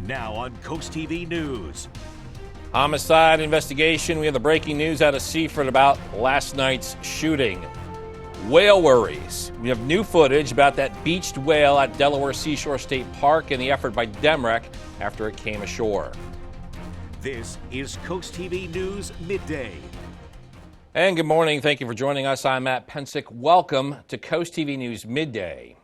Now on CoastTV News. Homicide investigation. We have the breaking news out of Seaford about last night's shooting. Whale worries. We have new footage about that beached whale at Delaware State Park and the effort by DEMREC after it came ashore. This is CoastTV News Midday. And good morning. Thank you for joining us. I'm Matt Pensick. Welcome to CoastTV News Midday.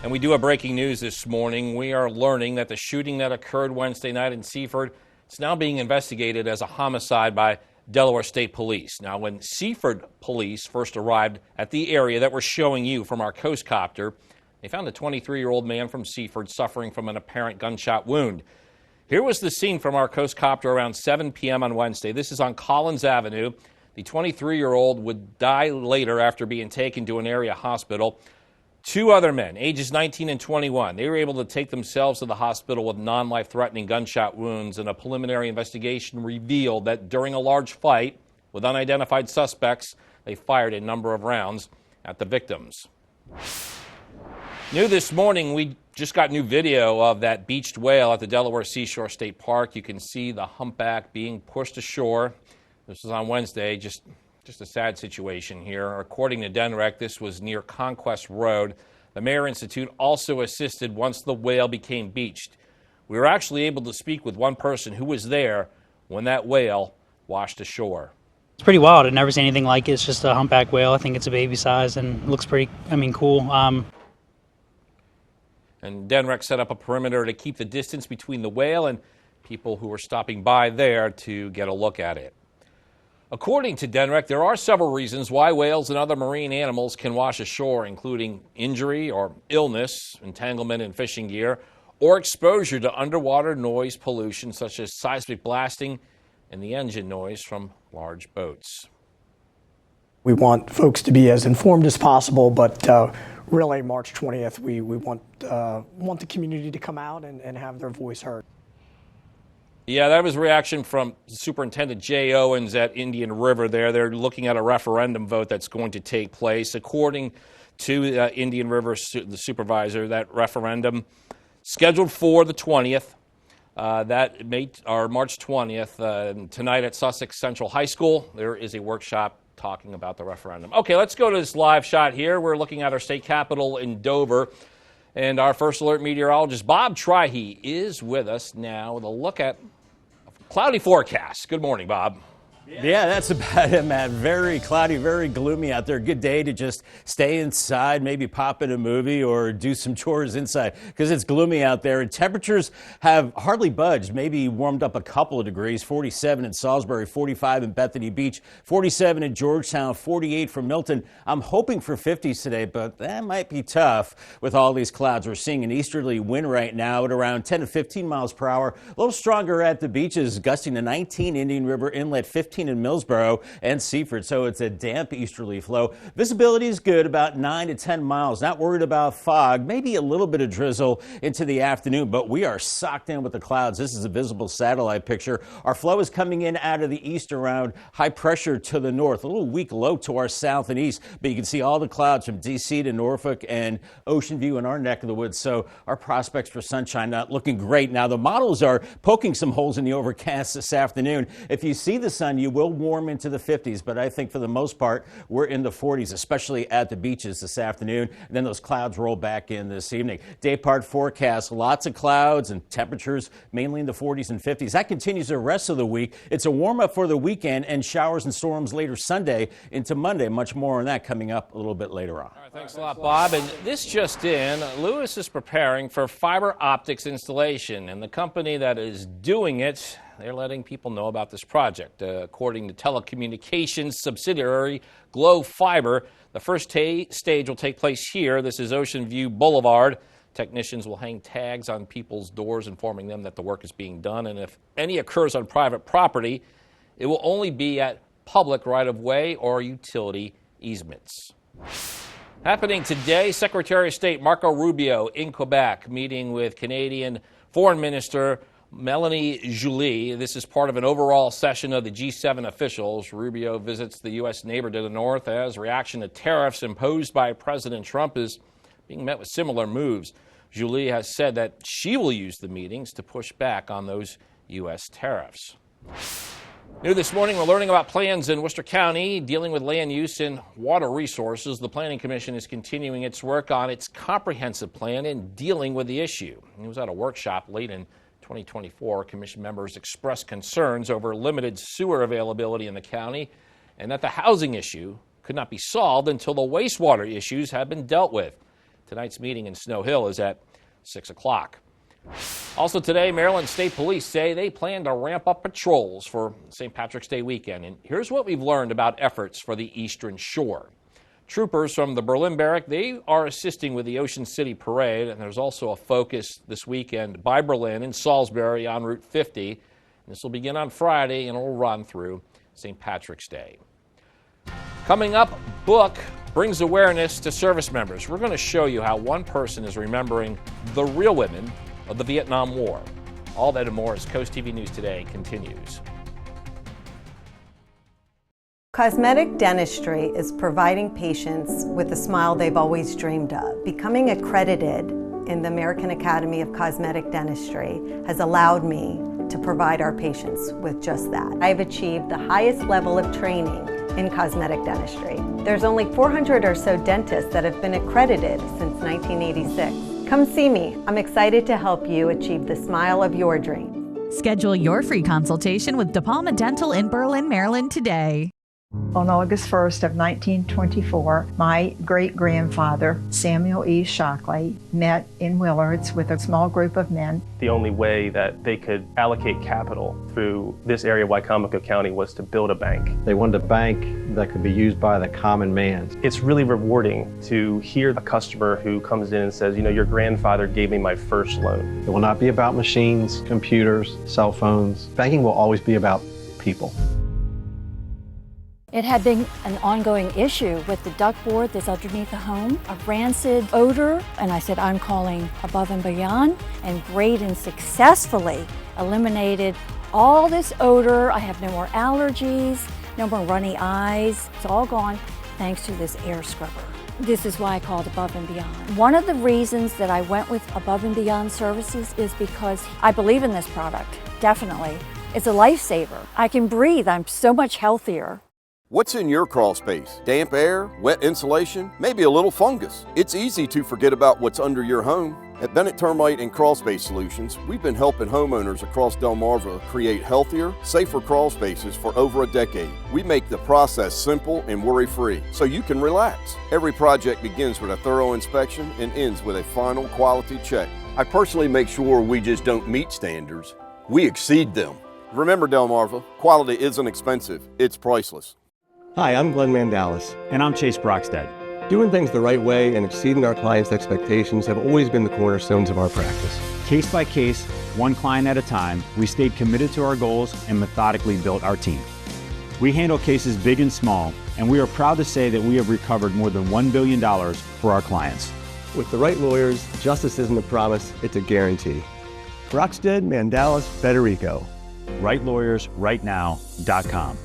And we do have breaking news this morning. We are learning that the shooting that occurred Wednesday night in Seaford is now being investigated as a homicide by Delaware State Police. Now, when Seaford Police first arrived at the area that we're showing you from our Coast Copter, they found a 23-year-old man from Seaford suffering from an apparent gunshot wound. Here was the scene from our Coast Copter around 7 p.m. on Wednesday. This is on Collins Avenue. The 23-year-old would die later after being taken to an area hospital. Two other men, ages 19 and 21, they were able to take themselves to the hospital with non-life-threatening gunshot wounds, and a preliminary investigation revealed that during a large fight with unidentified suspects, they fired a number of rounds at the victims. New this morning, we just got new video of that beached whale at the Delaware State Park. You can see the humpback being pushed ashore. This was on Wednesday, just a sad situation here. According to DEMREC, this was near Conquest Road. The Mayor Institute also assisted once the whale became beached. We were actually able to speak with one person who was there when that whale washed ashore. It's pretty wild. I've never seen anything like it. It's just a humpback whale. I think it's a baby size and looks pretty, cool. And DEMREC set up a perimeter to keep the distance between the whale and people who were stopping by there to get a look at it. According to DEMREC, there are several reasons why whales and other marine animals can wash ashore, including injury or illness, entanglement in fishing gear, or exposure to underwater noise pollution such as seismic blasting and the engine noise from large boats. We want folks to be as informed as possible, but really March 20th, we want the community to come out and have their voice heard. Yeah, that was a reaction from Superintendent Jay Owens at Indian River there. They're looking at a referendum vote that's going to take place. According to Indian River, the supervisor, that referendum scheduled for the 20th, March 20th, tonight at Sussex Central High School. There is a workshop talking about the referendum. Okay, let's go to this live shot here. We're looking at our state capitol in Dover. And our first alert meteorologist, Bob Trihey, is with us now with a look at a cloudy forecast. Good morning, Bob. Yeah, that's about it, Matt. Very cloudy, very gloomy out there. Good day to just stay inside, maybe pop in a movie or do some chores inside because it's gloomy out there. And temperatures have hardly budged, maybe warmed up a couple of degrees. 47 in Salisbury, 45 in Bethany Beach, 47 in Georgetown, 48 from Milton. I'm hoping for 50s today, but that might be tough with all these clouds. We're seeing an easterly wind right now at around 10 to 15 miles per hour. A little stronger at the beaches, gusting to 19 Indian River Inlet, 15 in Millsboro and Seaford, so it's a damp easterly flow. Visibility is good, about 9 to 10 miles. Not worried about fog, maybe a little bit of drizzle into the afternoon, but we are socked in with the clouds. This is a visible satellite picture. Our flow is coming in out of the east around high pressure to the north, a little weak low to our south and east, but you can see all the clouds from D.C. to Norfolk and Ocean View in our neck of the woods, so our prospects for sunshine not looking great. Now, the models are poking some holes in the overcast this afternoon. If you see the sun, you will warm into the 50s, but I think for the most part, we're in the 40s, especially at the beaches this afternoon. And then those clouds roll back in this evening. Day part forecast, lots of clouds and temperatures mainly in the 40s and 50s. That continues the rest of the week. It's a warm up for the weekend and showers and storms later Sunday into Monday. Much more on that coming up a little bit later on. All right, thanks a lot, Bob. And this just in, Lewis is preparing for fiber optics installation, and the company that is doing it, they're letting people know about this project. According to telecommunications subsidiary Glow Fiber, the first stage will take place here. This is Ocean View Boulevard. Technicians will hang tags on people's doors informing them that the work is being done. And if any occurs on private property, it will only be at public right-of-way or utility easements. Happening today, Secretary of State Marco Rubio in Quebec, meeting with Canadian Foreign Minister Melanie Joly. This is part of an overall session of the G7 officials. Rubio visits the U.S. neighbor to the north as reaction to tariffs imposed by President Trump is being met with similar moves. Julie has said that she will use the meetings to push back on those U.S. tariffs. New this morning, we're learning about plans in Worcester County dealing with land use and water resources. The Planning Commission is continuing its work on its comprehensive plan in dealing with the issue. It was at a workshop late in 2024. Commission members expressed concerns over limited sewer availability in the county and that the housing issue could not be solved until the wastewater issues have been dealt with. Tonight's meeting in Snow Hill is at 6 o'clock. Also today, Maryland State Police say they plan to ramp up patrols for St. Patrick's Day weekend. And here's what we've learned about efforts for the Eastern Shore. Troopers from the Berlin Barrack, they are assisting with the Ocean City Parade, and there's also a focus this weekend by Berlin and Salisbury on Route 50. This will begin on Friday and it will run through St. Patrick's Day. Coming up, Book brings awareness to service members. We're going to show you how one person is remembering the real women of the Vietnam War. All that and more as CoastTV News Today continues. Cosmetic dentistry is providing patients with the smile they've always dreamed of. Becoming accredited in the American Academy of Cosmetic Dentistry has allowed me to provide our patients with just that. I've achieved the highest level of training in cosmetic dentistry. There's only 400 or so dentists that have been accredited since 1986. Come see me. I'm excited to help you achieve the smile of your dreams. Schedule your free consultation with De Palma Dental in Berlin, Maryland today. On August 1st of 1924, my great-grandfather, Samuel E. Shockley, met in Willards with a small group of men. The only way that they could allocate capital through this area of Wicomico County was to build a bank. They wanted a bank that could be used by the common man. It's really rewarding to hear a customer who comes in and says, you know, your grandfather gave me my first loan. It will not be about machines, computers, cell phones. Banking will always be about people. It had been an ongoing issue with the ductboard that's underneath the home, a rancid odor, and I said, I'm calling Above and Beyond, and Braden successfully eliminated all this odor. I have no more allergies, no more runny eyes. It's all gone thanks to this air scrubber. This is why I called Above and Beyond. One of the reasons that I went with Above and Beyond Services is because I believe in this product, definitely. It's a lifesaver. I can breathe, I'm so much healthier. What's in your crawl space? Damp air, wet insulation, maybe a little fungus. It's easy to forget about what's under your home. At Bennett Termite and Crawl Space Solutions, we've been helping homeowners across Delmarva create healthier, safer crawl spaces for over a decade. We make the process simple and worry-free, so you can relax. Every project begins with a thorough inspection and ends with a final quality check. I personally make sure we just don't meet standards, we exceed them. Remember, Delmarva, quality isn't expensive, it's priceless. Hi, I'm Glenn Mandalis. And I'm Chase Brockstead. Doing things the right way and exceeding our clients' expectations have always been the cornerstones of our practice. Case by case, one client at a time, we stayed committed to our goals and methodically built our team. We handle cases big and small, and we are proud to say that we have recovered more than $1 billion for our clients. With the right lawyers, justice isn't a promise, it's a guarantee. Brockstead, Mandalis, Federico. RightLawyersRightNow.com.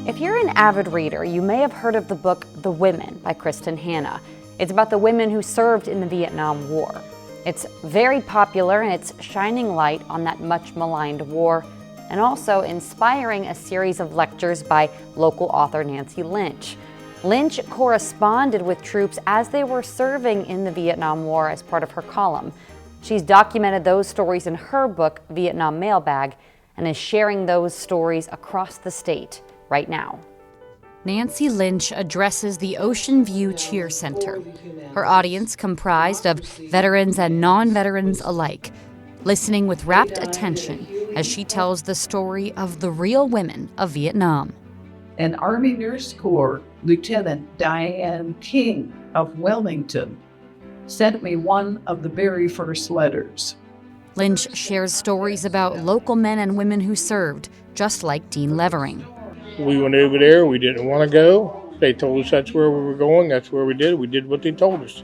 If you're an avid reader, you may have heard of the book The Women by Kristen Hanna. It's about the women who served in the Vietnam War. It's very popular and it's shining light on that much maligned war and also inspiring a series of lectures by local author Nancy Lynch. Lynch corresponded with troops as they were serving in the Vietnam War as part of her column. She's documented those stories in her book, Vietnam Mailbag, and is sharing those stories across the state right now. Nancy Lynch addresses the Ocean View Cheer Center. Her audience comprised of veterans and non-veterans alike, listening with rapt attention as she tells the story of the real women of Vietnam. An Army Nurse Corps Lieutenant Diane King of Wilmington sent me one of the very first letters. Lynch shares stories about local men and women who served, just like Dean Levering. We went over there, we didn't want to go. They told us that's where we were going, that's where we did what they told us.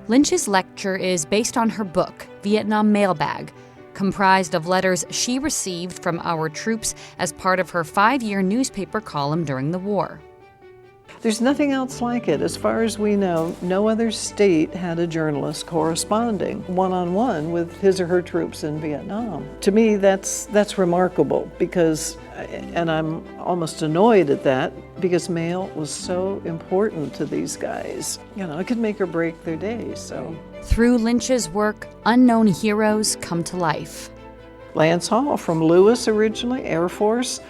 Lynch's lecture is based on her book, Vietnam Mailbag, comprised of letters she received from our troops as part of her 5-year newspaper column during the war. There's nothing else like it. As far as we know, no other state had a journalist corresponding one-on-one with his or her troops in Vietnam. To me, that's remarkable because, and I'm almost annoyed at that, because mail was so important to these guys. You know, it could make or break their day, so. Through Lynch's work, unknown heroes come to life. Lance Hall from Lewis originally, Air Force,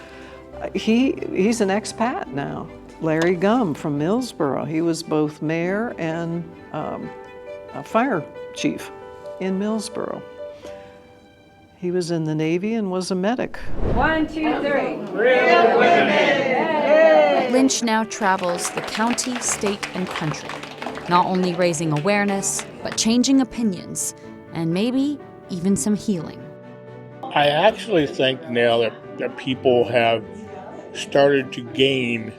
he's an expat now. Larry Gum from Millsboro, he was both mayor and a fire chief in Millsboro. He was in the Navy and was a medic. 1, 2, 3. Real women! Lynch now travels the county, state, and country, not only raising awareness, but changing opinions, and maybe even some healing. I actually think now that people have started to gain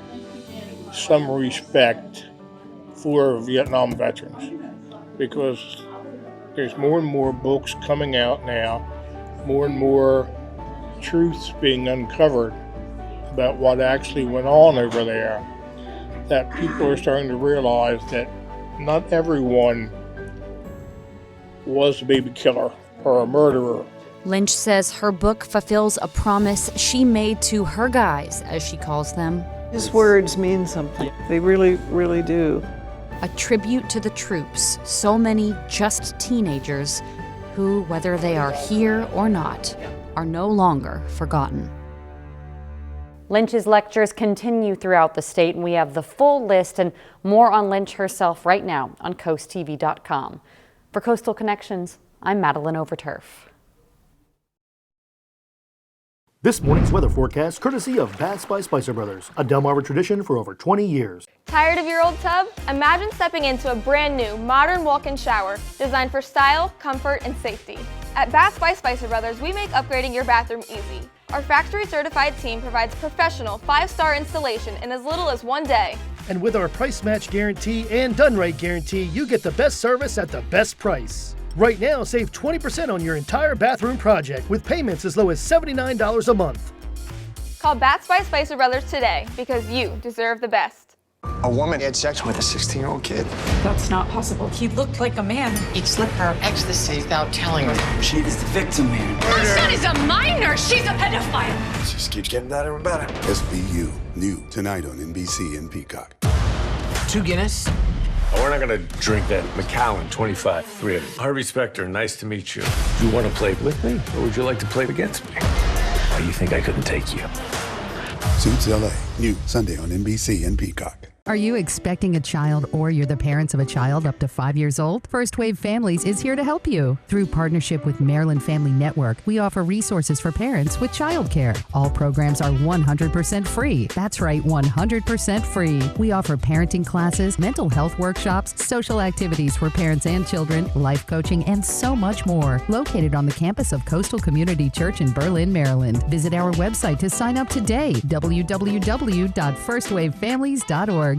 some respect for Vietnam veterans, because there's more and more books coming out now, more and more truths being uncovered about what actually went on over there, that people are starting to realize that not everyone was a baby killer or a murderer. Lynch says her book fulfills a promise she made to her guys, as she calls them. His words mean something. They really, really do. A tribute to the troops, so many just teenagers who, whether they are here or not, are no longer forgotten. Lynch's lectures continue throughout the state, and we have the full list and more on Lynch herself right now on CoastTV.com. For Coastal Connections, I'm Madeline Overturf. This morning's weather forecast courtesy of Baths by Spicer Brothers, a Delmarva tradition for over 20 years. Tired of your old tub? Imagine stepping into a brand new, modern walk-in shower designed for style, comfort, and safety. At Baths by Spicer Brothers, we make upgrading your bathroom easy. Our factory-certified team provides professional 5-star installation in as little as 1 day. And with our price match guarantee and done right guarantee, you get the best service at the best price. Right now, save 20% on your entire bathroom project with payments as low as $79 a month. Call Baths by Spicer Brothers today because you deserve the best. A woman had sex with a 16-year-old kid. That's not possible. He looked like a man. He'd slip her ecstasy without telling her. She is the victim, man. My son is a minor. She's a pedophile. She just keeps getting better and better. SVU, new tonight on NBC and Peacock. 2 Guinness. Oh, we're not gonna drink that. Macallan, 25, 3 of them. Harvey Specter, nice to meet you. Do you want to play with me, or would you like to play against me? Oh, you think I couldn't take you? Suits LA, new Sunday on NBC and Peacock. Are you expecting a child or you're the parents of a child up to 5 years old? First Wave Families is here to help you. Through partnership with Maryland Family Network, we offer resources for parents with childcare. All programs are 100% free. That's right, 100% free. We offer parenting classes, mental health workshops, social activities for parents and children, life coaching, and so much more. Located on the campus of Coastal Community Church in Berlin, Maryland. Visit our website to sign up today, www.firstwavefamilies.org.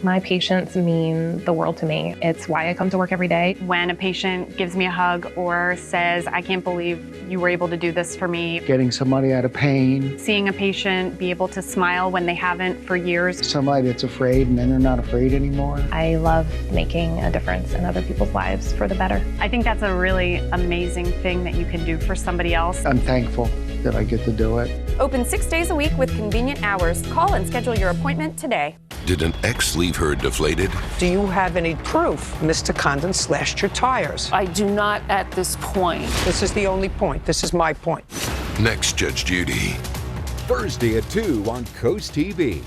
My patients mean the world to me. It's why I come to work every day. When a patient gives me a hug or says, I can't believe you were able to do this for me. Getting somebody out of pain. Seeing a patient be able to smile when they haven't for years. Somebody that's afraid and then they're not afraid anymore. I love making a difference in other people's lives for the better. I think that's a really amazing thing that you can do for somebody else. I'm thankful that I get to do it. Open 6 days a week with convenient hours. Call and schedule your appointment today. Did an ex leave her deflated? Do you have any proof Mr. Condon slashed your tires? I do not at this point. This is the only point. This is my point. Next, Judge Judy. Thursday at 2 on Coast TV.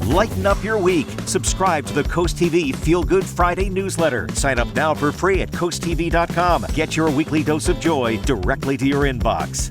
Lighten up your week. Subscribe to the Coast TV Feel Good Friday newsletter. Sign up now for free at CoastTV.com. Get your weekly dose of joy directly to your inbox.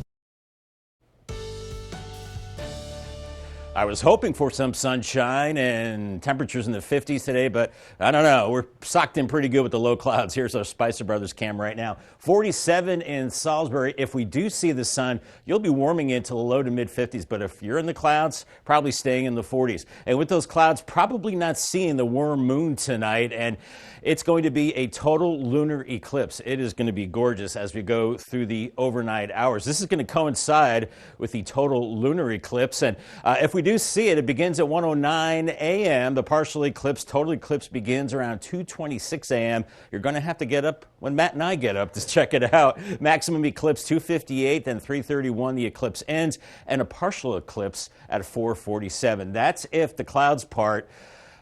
I was hoping for some sunshine and temperatures in the 50s today, but I don't know. We're socked in pretty good with the low clouds. Here's our Spicer Brothers cam right now. 47 in Salisbury. If we do see the sun, you'll be warming into the low to mid 50s, but if you're in the clouds, probably staying in the 40s. And with those clouds, probably not seeing the warm moon tonight, and it's going to be a total lunar eclipse. It is going to be gorgeous as we go through the overnight hours. This is going to coincide with the total lunar eclipse, and if we we do see it, it begins at 1:09 a.m. The partial eclipse, total eclipse begins around 2:26 a.m. You're going to have to get up when Matt and I get up to check it out. Maximum eclipse 2:58, then 3:31 the eclipse ends, and a partial eclipse at 4:47. That's if the clouds part.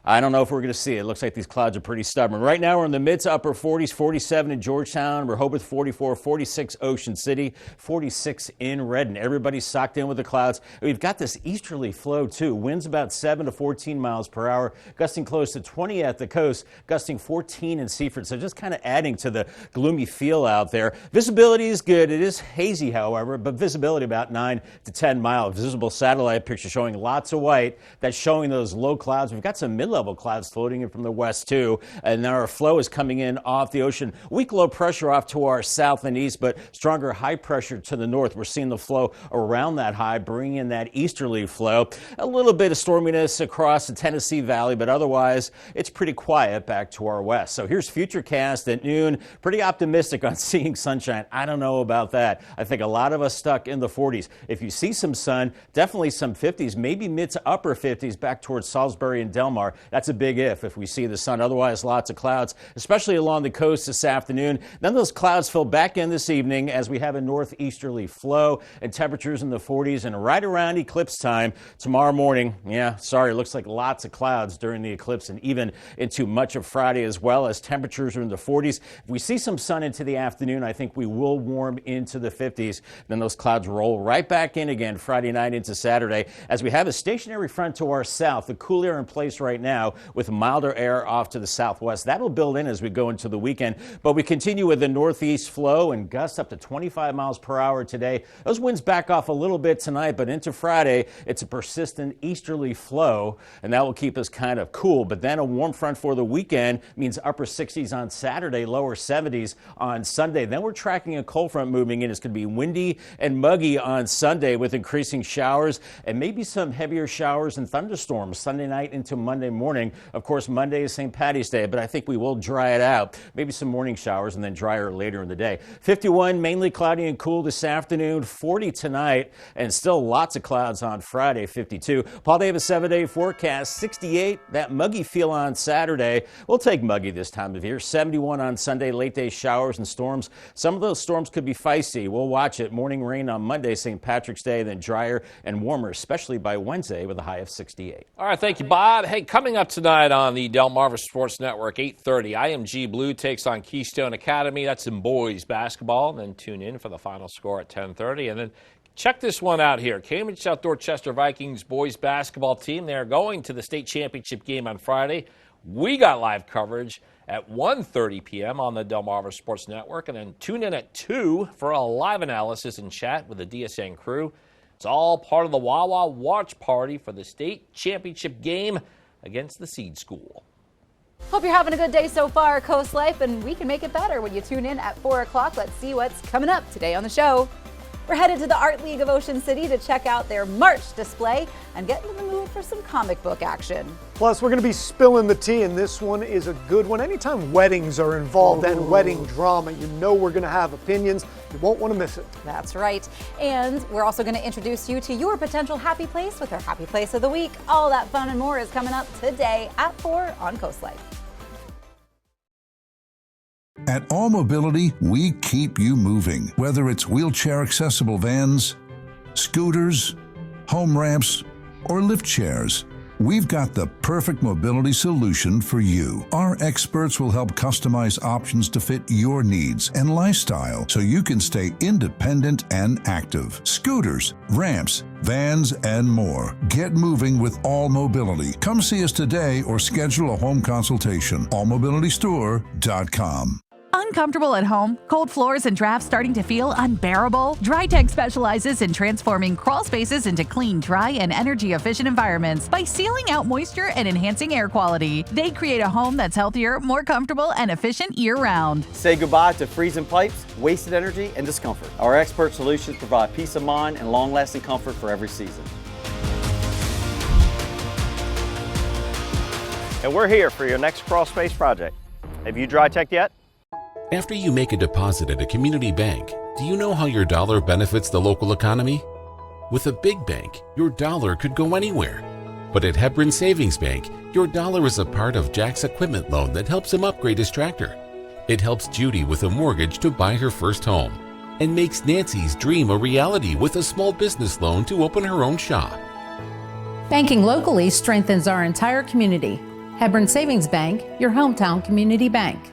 I don't know if we're going to see it. It looks like these clouds are pretty stubborn. Right now, we're in the mid to upper 40s, 47 in Georgetown, Rehoboth 44, 46 Ocean City, 46 in Redden. Everybody's socked in with the clouds. We've got this easterly flow, too. Winds about 7 to 14 miles per hour, gusting close to 20 at the coast, gusting 14 in Seaford. So just kind of adding to the gloomy feel out there. Visibility is good. It is hazy, however, but visibility about 9 to 10 miles. Visible satellite picture showing lots of white. That's showing those low clouds. We've got some mid-level clouds floating in from the west too, and our flow is coming in off the ocean. Weak low pressure off to our south and east, but stronger high pressure to the north. We're seeing the flow around that high, bringing in that easterly flow. A little bit of storminess across the Tennessee Valley, but otherwise it's pretty quiet back to our west. So here's Futurecast at noon. Pretty optimistic on seeing sunshine. I don't know about that. I think a lot of us stuck in the 40s. If you see some sun, definitely some 50s, maybe mid to upper 50s back towards Salisbury and Delmar. That's a big if we see the sun. Otherwise, lots of clouds, especially along the coast this afternoon. Then those clouds fill back in this evening as we have a northeasterly flow and temperatures in the 40s and right around eclipse time tomorrow morning. Yeah, sorry, it looks like lots of clouds during the eclipse and even into much of Friday as well, as temperatures are in the 40s. If we see some sun into the afternoon, I think we will warm into the 50s. Then those clouds roll right back in again Friday night into Saturday as we have a stationary front to our south, the cool air in place right now with milder air off to the southwest. That'll build in as we go into the weekend, but we continue with the northeast flow and gusts up to 25 miles per hour today. Those winds back off a little bit tonight, but into Friday, it's a persistent easterly flow, and that will keep us kind of cool. But then a warm front for the weekend means upper 60s on Saturday, lower 70s on Sunday. Then we're tracking a cold front moving in. It's going to be windy and muggy on Sunday with increasing showers and maybe some heavier showers and thunderstorms Sunday night into Monday morning. Of course, Monday is St. Patty's Day, but I think we will dry it out. Maybe some morning showers and then drier later in the day. 51, mainly cloudy and cool this afternoon. 40 tonight, and still lots of clouds on Friday, 52. Paul Davis 7-day forecast, 68. That muggy feel on Saturday. We'll take muggy this time of year. 71 on Sunday, late day showers and storms. Some of those storms could be feisty. We'll watch it. Morning rain on Monday, St. Patrick's Day, then drier and warmer, especially by Wednesday with a high of 68. All right, thank you, Bob. Hey, coming up tonight on the Delmarva Sports Network, 8:30, IMG Blue takes on Keystone Academy. That's in boys basketball. Then tune in for the final score at 10:30. And then check this one out here. Cambridge South Dorchester Vikings boys basketball team. They're going to the state championship game on Friday. We got live coverage at 1:30 p.m. on the Delmarva Sports Network. And then tune in at 2 for a live analysis and chat with the DSN crew. It's all part of the Wawa watch party for the state championship game against the Seed School. Hope you're having a good day so far, Coast Life, and we can make it better when you tune in at 4 o'clock. Let's see what's coming up today on the show. We're headed to the Art League of Ocean City to check out their March display and get in the mood for some comic book action. Plus, we're going to be spilling the tea, and this one is a good one. Anytime weddings are involved and wedding drama, you know we're going to have opinions. You won't want to miss it. That's right. And we're also going to introduce you to your potential happy place with our Happy Place of the Week. All that fun and more is coming up today at 4 on Coast Life. At All Mobility, we keep you moving. Whether it's wheelchair-accessible vans, scooters, home ramps, or lift chairs, we've got the perfect mobility solution for you. Our experts will help customize options to fit your needs and lifestyle so you can stay independent and active. Scooters, ramps, vans, and more. Get moving with All Mobility. Come see us today or schedule a home consultation. allmobilitystore.com. Uncomfortable at home? Cold floors and drafts starting to feel unbearable? DryTech specializes in transforming crawl spaces into clean, dry, and energy-efficient environments by sealing out moisture and enhancing air quality. They create a home that's healthier, more comfortable, and efficient year-round. Say goodbye to freezing pipes, wasted energy, and discomfort. Our expert solutions provide peace of mind and long-lasting comfort for every season. And we're here for your next crawl space project. Have you DryTech yet? After you make a deposit at a community bank, do you know how your dollar benefits the local economy? With a big bank, your dollar could go anywhere. But at Hebron Savings Bank, your dollar is a part of Jack's equipment loan that helps him upgrade his tractor. It helps Judy with a mortgage to buy her first home, and makes Nancy's dream a reality with a small business loan to open her own shop. Banking locally strengthens our entire community. Hebron Savings Bank, your hometown community bank.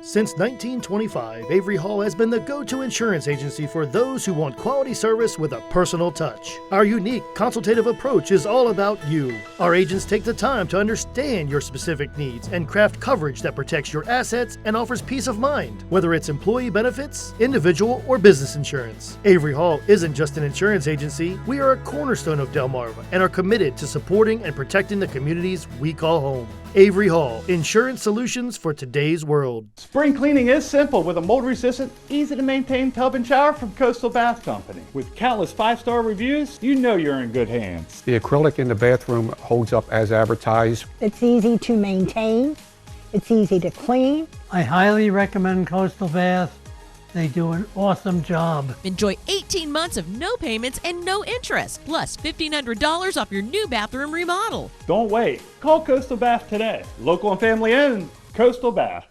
Since 1925, Avery Hall has been the go-to insurance agency for those who want quality service with a personal touch. Our unique consultative approach is all about you. Our agents take the time to understand your specific needs and craft coverage that protects your assets and offers peace of mind, whether it's employee benefits, individual, or business insurance. Avery Hall isn't just an insurance agency. We are a cornerstone of Delmarva and are committed to supporting and protecting the communities we call home. Avery Hall, insurance solutions for today's world. Spring cleaning is simple with a mold-resistant, easy-to-maintain tub and shower from Coastal Bath Company. With countless 5-star reviews, you know you're in good hands. The acrylic in the bathroom holds up as advertised. It's easy to maintain. It's easy to clean. I highly recommend Coastal Bath. They do an awesome job. Enjoy 18 months of no payments and no interest, plus $1,500 off your new bathroom remodel. Don't wait. Call Coastal Bath today. Local and family owned, Coastal Bath.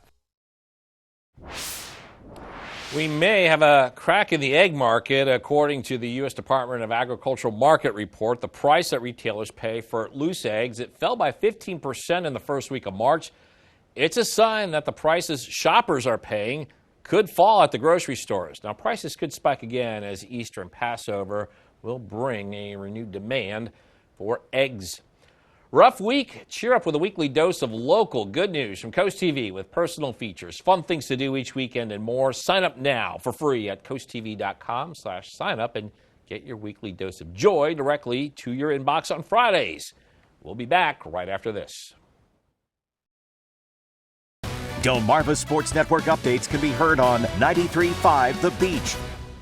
We may have a crack in the egg market. According to the U.S. Department of Agricultural Market Report, the price that retailers pay for loose eggs, it fell by 15% in the first week of March. It's a sign that the prices shoppers are paying could fall at the grocery stores. Now, prices could spike again as Easter and Passover will bring a renewed demand for eggs. Rough week? Cheer up with a weekly dose of local good news from Coast TV with personal features, fun things to do each weekend, and more. Sign up now for free at coasttv.com/sign up and get your weekly dose of joy directly to your inbox on Fridays. We'll be back right after this. Delmarva Sports Network updates can be heard on 93.5 The Beach.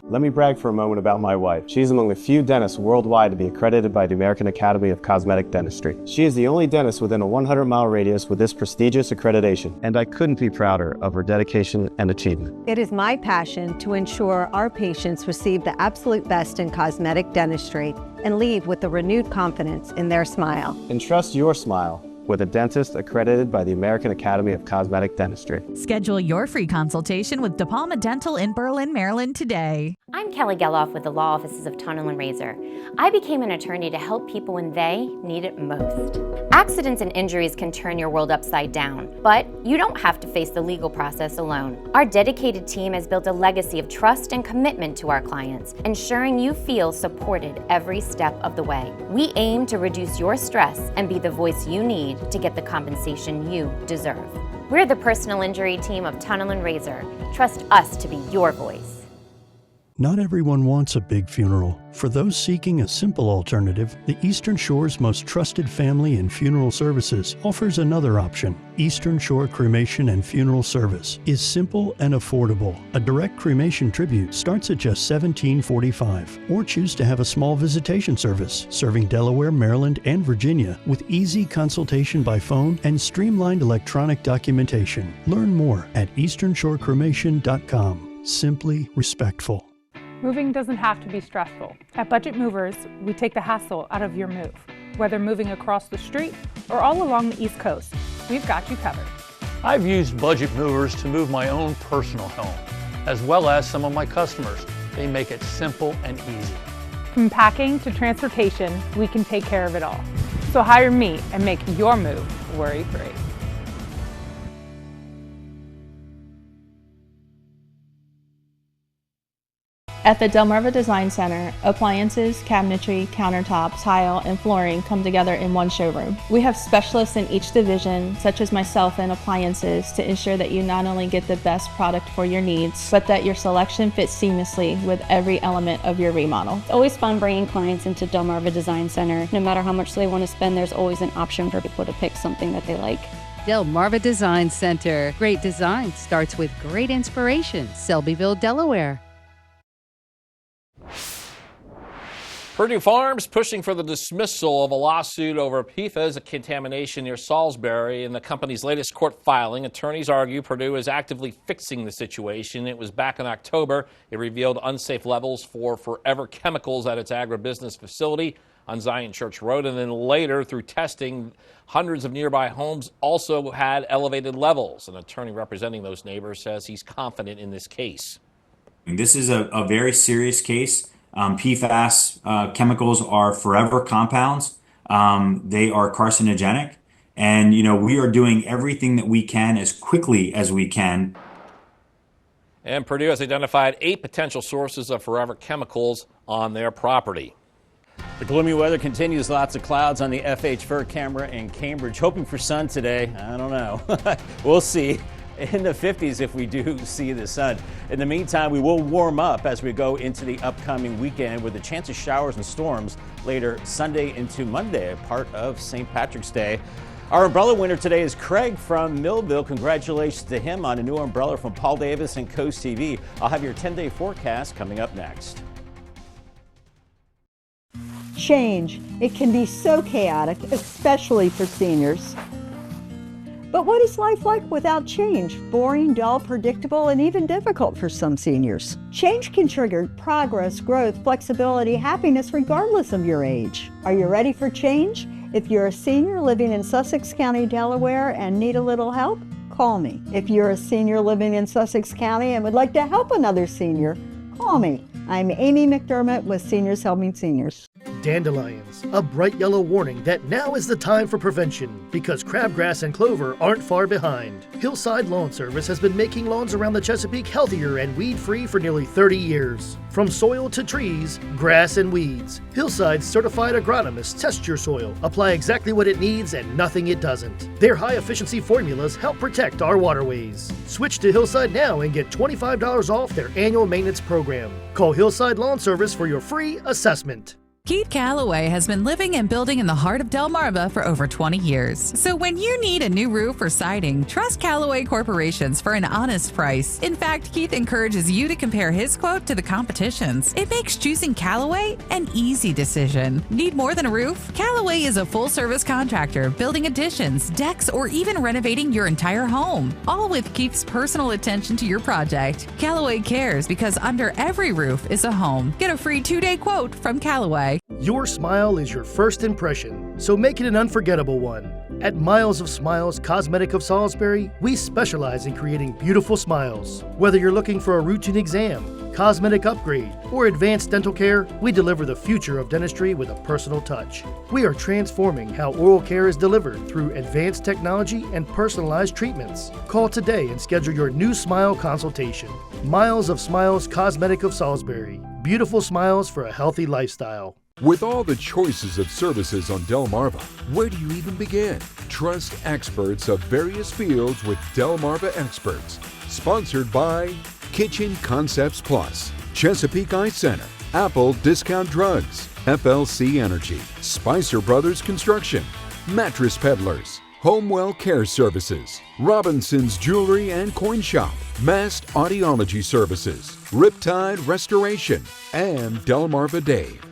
Let me brag for a moment about my wife. She's among the few dentists worldwide to be accredited by the American Academy of Cosmetic Dentistry. She is the only dentist within a 100-mile radius with this prestigious accreditation, and I couldn't be prouder of her dedication and achievement. It is my passion to ensure our patients receive the absolute best in cosmetic dentistry and leave with a renewed confidence in their smile. Entrust your smile with a dentist accredited by the American Academy of Cosmetic Dentistry. Schedule your free consultation with De Palma Dental in Berlin, Maryland today. I'm Kelly Geloff with the Law Offices of Tunnel and Razor. I became an attorney to help people when they need it most. Accidents and injuries can turn your world upside down, but you don't have to face the legal process alone. Our dedicated team has built a legacy of trust and commitment to our clients, ensuring you feel supported every step of the way. We aim to reduce your stress and be the voice you need to get the compensation you deserve. We're the personal injury team of Tunnel and Razor. Trust us to be your voice. Not everyone wants a big funeral. For those seeking a simple alternative, the Eastern Shore's most trusted family and funeral services offers another option. Eastern Shore Cremation and Funeral Service is simple and affordable. A direct cremation tribute starts at just $17.45, or choose to have a small visitation service serving Delaware, Maryland, and Virginia with easy consultation by phone and streamlined electronic documentation. Learn more at easternshorecremation.com. Simply respectful. Moving doesn't have to be stressful. At Budget Movers, we take the hassle out of your move. Whether moving across the street or all along the East Coast, we've got you covered. I've used Budget Movers to move my own personal home, as well as some of my customers. They make it simple and easy. From packing to transportation, we can take care of it all. So hire me and make your move worry-free. At the Delmarva Design Center, appliances, cabinetry, countertops, tile, and flooring come together in one showroom. We have specialists in each division, such as myself in appliances, to ensure that you not only get the best product for your needs, but that your selection fits seamlessly with every element of your remodel. It's always fun bringing clients into Delmarva Design Center. No matter how much they want to spend, there's always an option for people to pick something that they like. Delmarva Design Center. Great design starts with great inspiration. Selbyville, Delaware. Purdue Farms pushing for the dismissal of a lawsuit over PFAS contamination near Salisbury. In the company's latest court filing, attorneys argue Purdue is actively fixing the situation. It was back in October. It revealed unsafe levels for forever chemicals at its agribusiness facility on Zion Church Road. And then later, through testing, hundreds of nearby homes also had elevated levels. An attorney representing those neighbors says he's confident in this case. This is a very serious case. PFAS chemicals are forever compounds. They are carcinogenic. And, we are doing everything that we can as quickly as we can. And Purdue has identified 8 potential sources of forever chemicals on their property. The gloomy weather continues. Lots of clouds on the FH4 camera in Cambridge. Hoping for sun today. I don't know. We'll see. In the 50s if we do see the sun. In the meantime, we will warm up as we go into the upcoming weekend with a chance of showers and storms later Sunday into Monday, part of St. Patrick's Day. Our umbrella winner today is Craig from Millville. Congratulations to him on a new umbrella from Paul Davis and Coast TV. I'll have your 10-day forecast coming up next. Change. It can be so chaotic, especially for seniors. But what is life like without change? Boring, dull, predictable, and even difficult for some seniors. Change can trigger progress, growth, flexibility, happiness, regardless of your age. Are you ready for change? If you're a senior living in Sussex County, Delaware, and need a little help, call me. If you're a senior living in Sussex County and would like to help another senior, call me. I'm Amy McDermott with Seniors Helping Seniors. Dandelions, a bright yellow warning that now is the time for prevention because crabgrass and clover aren't far behind. Hillside Lawn Service has been making lawns around the Chesapeake healthier and weed-free for nearly 30 years. From soil to trees, grass and weeds, Hillside's certified agronomists test your soil, apply exactly what it needs and nothing it doesn't. Their high-efficiency formulas help protect our waterways. Switch to Hillside now and get $25 off their annual maintenance program. Call Hillside Lawn Service for your free assessment. Keith Calloway has been living and building in the heart of Delmarva for over 20 years. So when you need a new roof or siding, trust Calloway Corporations for an honest price. In fact, Keith encourages you to compare his quote to the competition's. It makes choosing Calloway an easy decision. Need more than a roof? Calloway is a full-service contractor building additions, decks, or even renovating your entire home. All with Keith's personal attention to your project. Calloway cares because under every roof is a home. Get a free 2-day quote from Calloway. Your smile is your first impression, so make it an unforgettable one. At Miles of Smiles Cosmetic of Salisbury, we specialize in creating beautiful smiles. Whether you're looking for a routine exam, cosmetic upgrade, or advanced dental care, we deliver the future of dentistry with a personal touch. We are transforming how oral care is delivered through advanced technology and personalized treatments. Call today and schedule your new smile consultation. Miles of Smiles Cosmetic of Salisbury. Beautiful smiles for a healthy lifestyle. With all the choices of services on Delmarva, where do you even begin? Trust experts of various fields with Delmarva Experts. Sponsored by Kitchen Concepts Plus, Chesapeake Eye Center, Apple Discount Drugs, FLC Energy, Spicer Brothers Construction, Mattress Peddlers, Homewell Care Services, Robinson's Jewelry and Coin Shop, Mast Audiology Services, Riptide Restoration, and Delmarva Dave.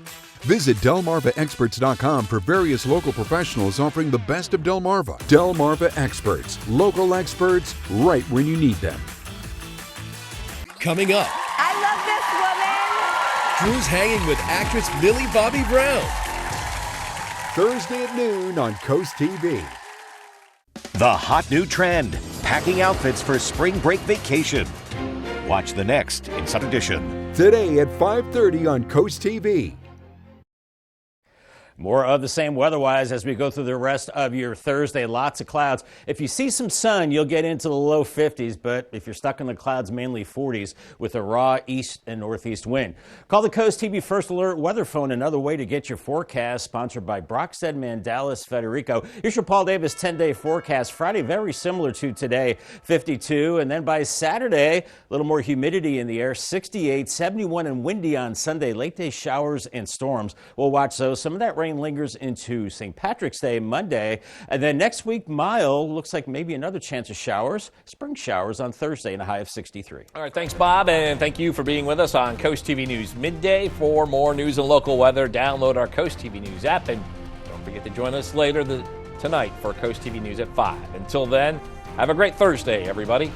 Visit DelmarvaExperts.com for various local professionals offering the best of Delmarva. Delmarva Experts, local experts right when you need them. Coming up, I love this woman. Drew's hanging with actress Millie Bobby Brown. Thursday at noon on Coast TV. The hot new trend, packing outfits for spring break vacation. Watch the next Inside Edition. Today at 5:30 on Coast TV. More of the same weather-wise as we go through the rest of your Thursday. Lots of clouds. If you see some sun, you'll get into the low 50s, but if you're stuck in the clouds, mainly 40s with a raw east and northeast wind. Call the Coast TV First Alert Weather Phone, another way to get your forecast, sponsored by Brockstead, Mandalis, Federico. Here's your Paul Davis 10-day forecast. Friday, very similar to today, 52, and then by Saturday, a little more humidity in the air, 68, 71, and windy on Sunday. Late-day showers and storms. We'll watch those. Some of that rain rain lingers into St. Patrick's Day Monday. And then next week, mild. Looks like maybe another chance of showers. Spring showers on Thursday and a high of 63. All right, thanks, Bob, and thank you for being with us on Coast TV News Midday. For more news and local weather, download our Coast TV News app, and don't forget to join us later tonight for Coast TV News at 5. Until then, have a great Thursday, everybody.